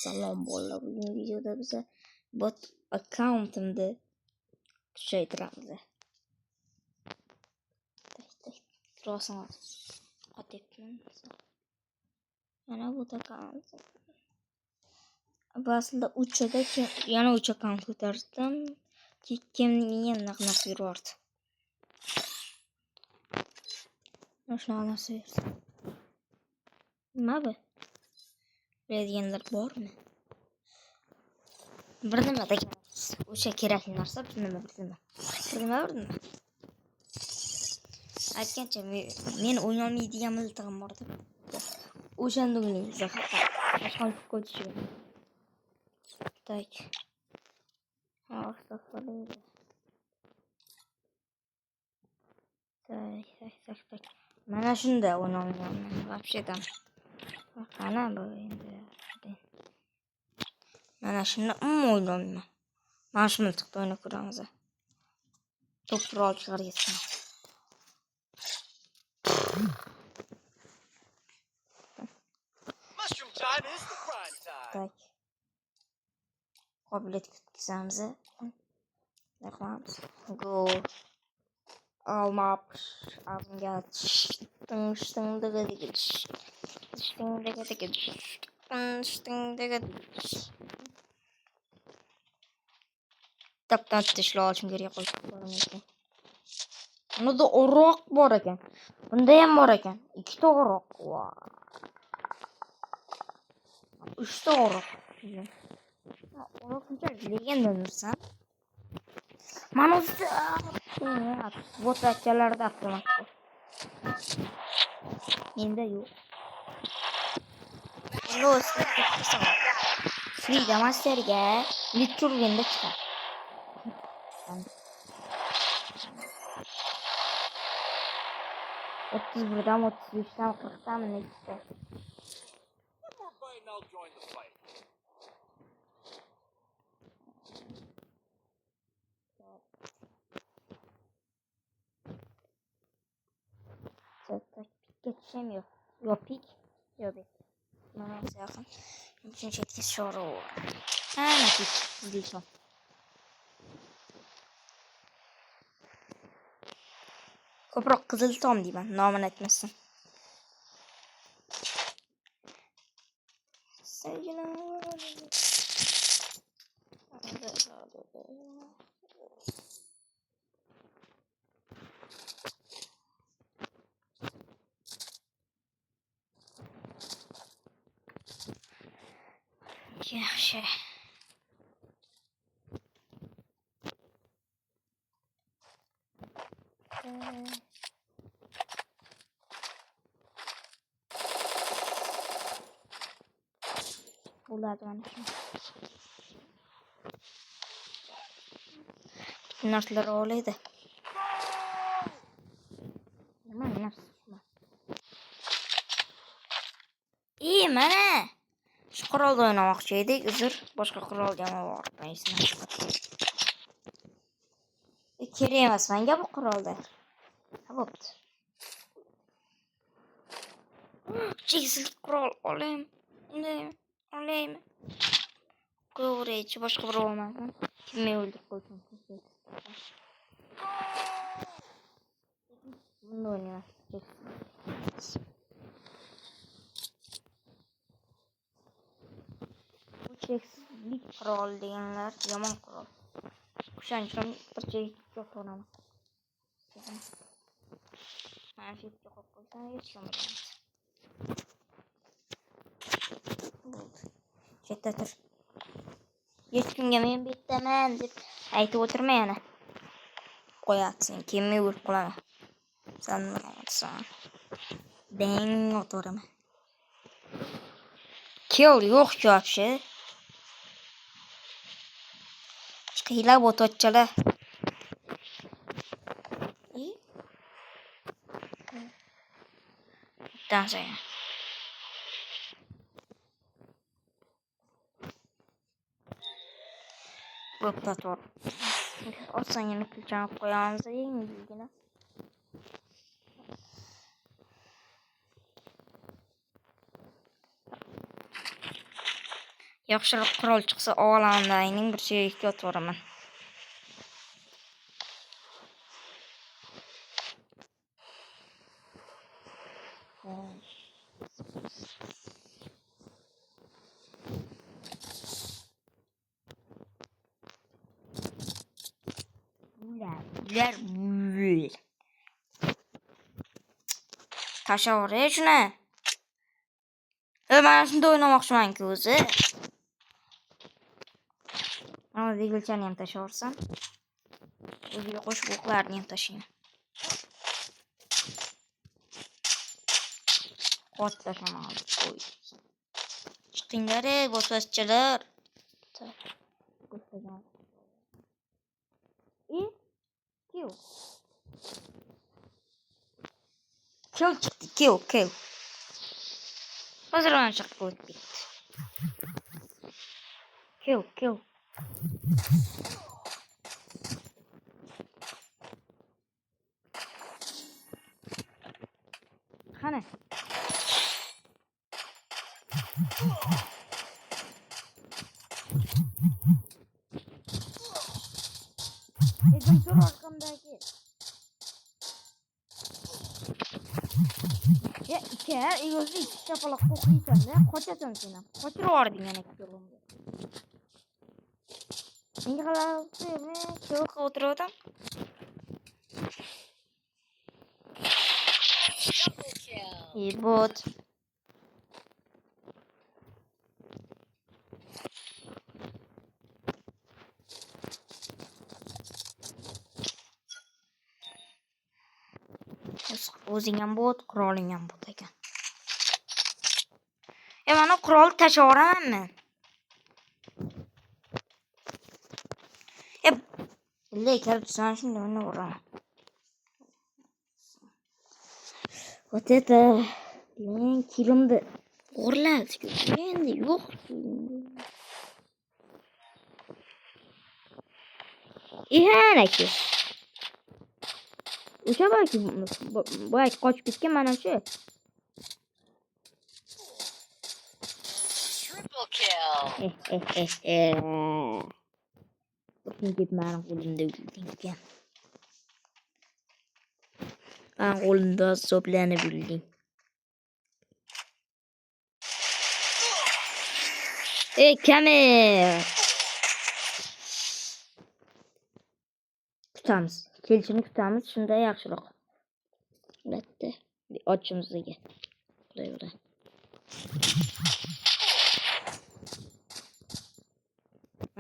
Salom bolalar. Bugungi videoda biz bot accountimni kuchaytiramiz. Kirosini otyapman. Mana bu account. Aslida uchada yana 3 account ko'tardim. Kimning yana qanaqa yurardi? Shuna narsa berdi. Nima bu? Biladiganlar bormi? Bir nima degan. O'sha kerakli narsa bir nima. Aytgancha men o'ynolmaydigan miltig'im bor deb. O'shanda o'ynaymiz. Boshqa ko'chish. Tak. Tak. Mana shunda o'ynolmayman. Вообще там. Qana bu endi. Mana shunda o'ynolmayman. Mana shu miltiqda o'ynab ko'ramiz. To'proq chiqargan. Mushroom time is the prime time. Tak. Qobilyat kitkizamiz. Naqamiz. Go. Almap. Ağzımga Tapdan tishla olishim kerak qolib. Bunda o'roq bor ekan. Bunda ham bor ekan. 2 ta o'roq. 3 ta o'roq. O'roq shunchalik legenda narsa. Mana bu takalarda avtomat. Menda yo'q. Los Frida Masterga liturgenda chiqar. birdan 33dan 40dan nechta. One more bite and I'll join the fight. Geçemiyor. Yok pik. Yok pik. Nasıl yakın? Bütün şekli soru. Ne pik? Diyeceğim. Ko'proq qizil tom deyman, nomini aytmasdan. Yaxshi. Ulardı bana şimdi. Narsalar olaydı. Nima narsa? İyi mana. Shu qurolda o'ynamoqchi edik, uzr. Boshqa qurolga bor. Kerak emas menga bu qurolda. Bo'pti. Cheksiz qurol olaymi? Ko'raychi, boshqa bir olmadim. Kimni o'ldirib qo'ydim? Bunda o'ynayman. Cheksizlik qurol deganlar yomon qurol. O'shanchun bir chekka qo'raman. Mana shu yerga qo'yib qo'ysam hech kim bo'lmaydi. Chetda tur. Hech kimga men bittaman deb aytib o'tirma yana. Qo'yatsin, kimni o'lib qolaman. Sen nima Deng o'tiraman. Kill yo'q вообще. Hila bototchalar. Dansa. Bo'pti to'g'ri. Osongina kulchani qo'yamiz yengilgina. Yaxshiroq qurol chiqsa olamdayning bir chekka o'tiraman. Bular tashavvur shuni. Ben shunda o'ynamoqchimanki o'zi. Mana degilchani ham tashavursam. O'ziga qo'shib o'qlarni ham tashayman. Qot tashaman. Chiqinglar, bosbaschilar. Kill. Kill çıktı. Kill. Hazırlan çıktı. Kill. Hani? Dedim dur arkamdaki. Ya iki ego'zi ikki chapaloq o'qiysan-da, qochasan sen ham. Qochirib yubording yana yo'limga. Menga qarabsizmi? Yo'q o'tirdim. Bot. O'zing ham bot, quroling ham bot ekan. Mana qurol tashavvuramanmi? Lekin sen şimdi ne uğraşıyorsun? Вот это, блин, kilimdi o'g'irladi. Endi yo'q. Ihanaki. O'sha balki boya qochib ketgan mana shu. Triple kill. Bugün gitmem kolumda bildim. Ben kolumda soplanabilirim. Kamer. Tutamiz. Kelishini tutamiz. Shunda yaxshiroq. Albatta. Ochimizga. Buray.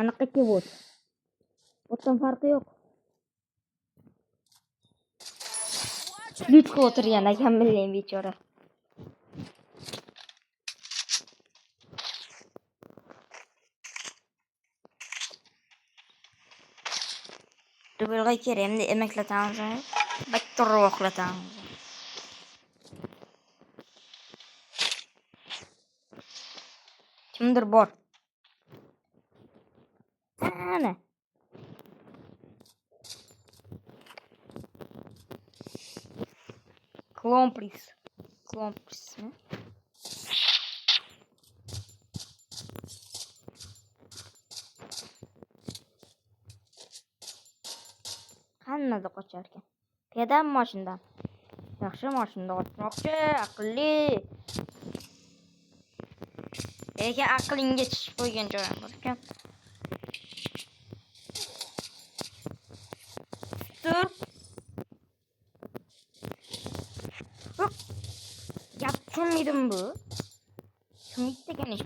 Anaqaki bot. Botdan farqi yo'q. Lütfen otur yana kamillayım bechora. Dubilga kireyim de emeklatamiz. Battarroqlatamiz. Kimdir bor. Ana. Klompris mi? Qanday qocharkan? Pedam mashindan. Yaxshi mashinda o'tmoqchi, aqlli. Lekin aqlingga tushib qo'ygan joyim bor ekan. Tur. Yaptırmadım bu. Şunu istegan ish.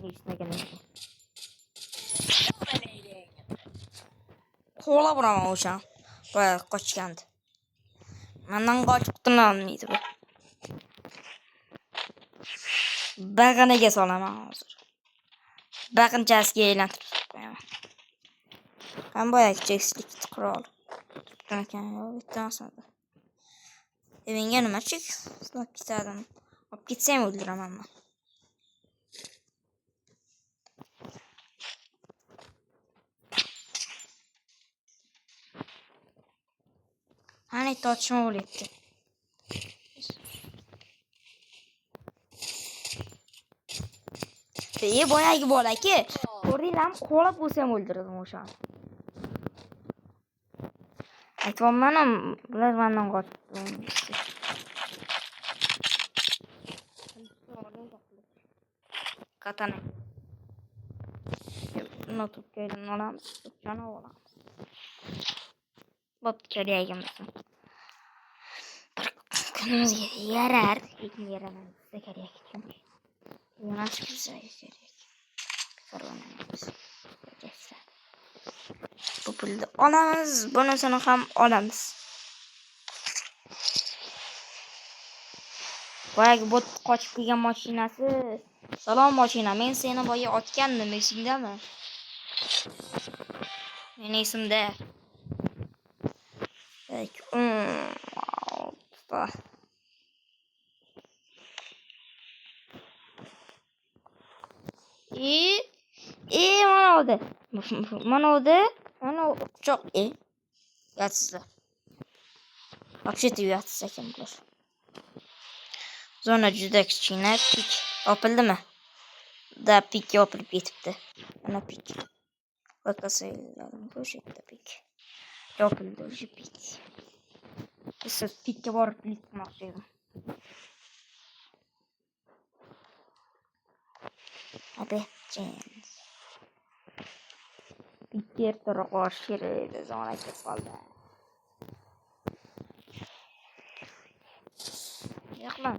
Qo'la buraman o'sha. Boya qochgandi. Mendan qochib qutulolmaydi bu. Bag'anaga solaman hozir. Bag'anchasiga aylantirib qo'yaman. Ham boya chekslik qurol. Tutgan ekan, bittasida. Menga nima chek? Sizlar ketadim. Olib ketsam o'ldiraman men. Hani tortishma bo'lyapti. Boyagi bola-ki, Ko'rdinglarmi? Qo'lab bo'lsam o'ldirdim o'shani. Aytibman-am, bular mendan qochdi. Katana. Buni tutib olamiz. Tutgani olamiz. Bo'pti, kerakimizni. Bir kunimizga yarar, lekin yaramaydi. Bizga kerak chunki. Yo'nash bizga kerak. Ko'rganimiz. Bu pulni olamiz, bunisini ham olamiz. Boyagi bot qochib kelgan mashinasi. Salom mashina, men seni boya otgandim, esingdami? Meni esimda. Mana oldu. Mana çok iyi. Yatsızlar. Вообще-то yatsız ekan bular. Zona juda kichkina, pik yopildimi? Da pik yopilib ketibdi. Mana pik. Bakasaylarim o'sha yerda pik. Yopildi o'sha pik. Siz pikka borib bilmoqchi edim. Hadi, James. Pikka tora qo'shirdi, zona ketib qoldi. Yo'qman.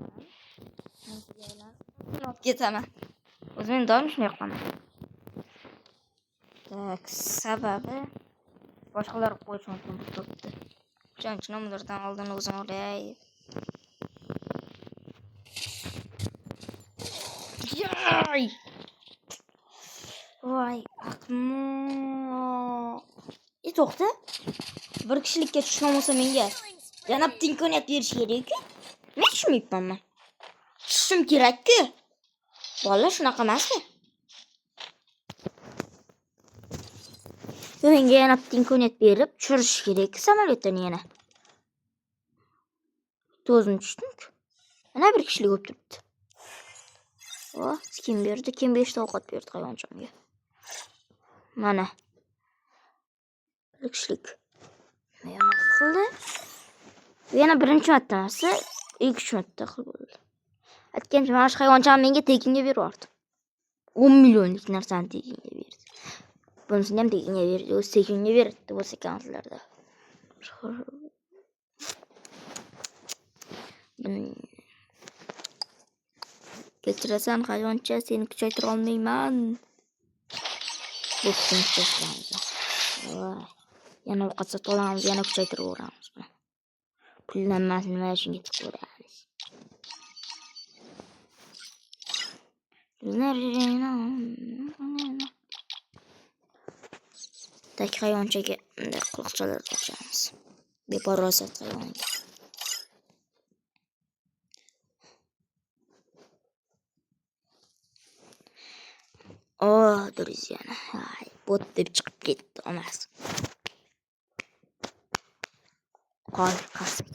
Olib ketaman. O'zim doim shunday qilaman. Tak, sababi boshqalar qo'yish mumkin turibdi. Shuning ulardan oldin o'zim olay. Yay! Voy, ahmoq. To'xta. Bir kishilikka tushgan bo'lsa menga yana imkoniyat berish kerak-ku. Men tushmayapman. Tushishim kerak-ku. Bolalar shunaqa emas-ku. Menga yana imkoniyat berib tushirish kerak samolyotdan yana. O'zim tushdim-ku. Mana bir kishilik bo'lib turibdi. Oh, kim berdi? Kim 5 ta ovqat berdi hayvonchomga? Mana. Bir kishilik. Yana qildi. Yana birinchi marta emas, ikkinchi marta qildi. Aytgancha mana shu hayvoncham menga tekinga beryapti. 10 millionlik narsani tekinga berdi. Bunisini ham tekinga berdi. O'zi tekinga berdi bo'lsa kanslarda. Kechirasan hayvoncha, seni kuchaytira olmayman. Bu kuchaytiramiz. Yana ovqat sotib olamiz, yana kuchaytirib o'ramiz. Puldan nima shunga tikib o'ramiz. Tak hayvonchaga quloqchalar taqamiz. Beparosat hayvonga. Oh, друзья. Ay, bot deb chiqib ketdi, emas. Qarsak.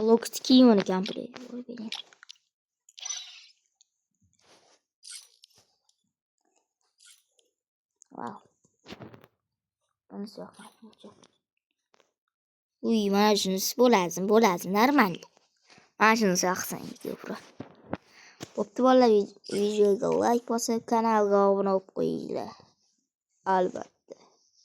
Look, kiyim onu kampire. Wow. Nasıl yapacağım? Uy, mana shunisi bo'ladi, normal. Mana shunisi yaxsan bro. Bo'pti bolalar, videoga like bosib, kanalga obuna bo'lib qo'yinglar. Albatta.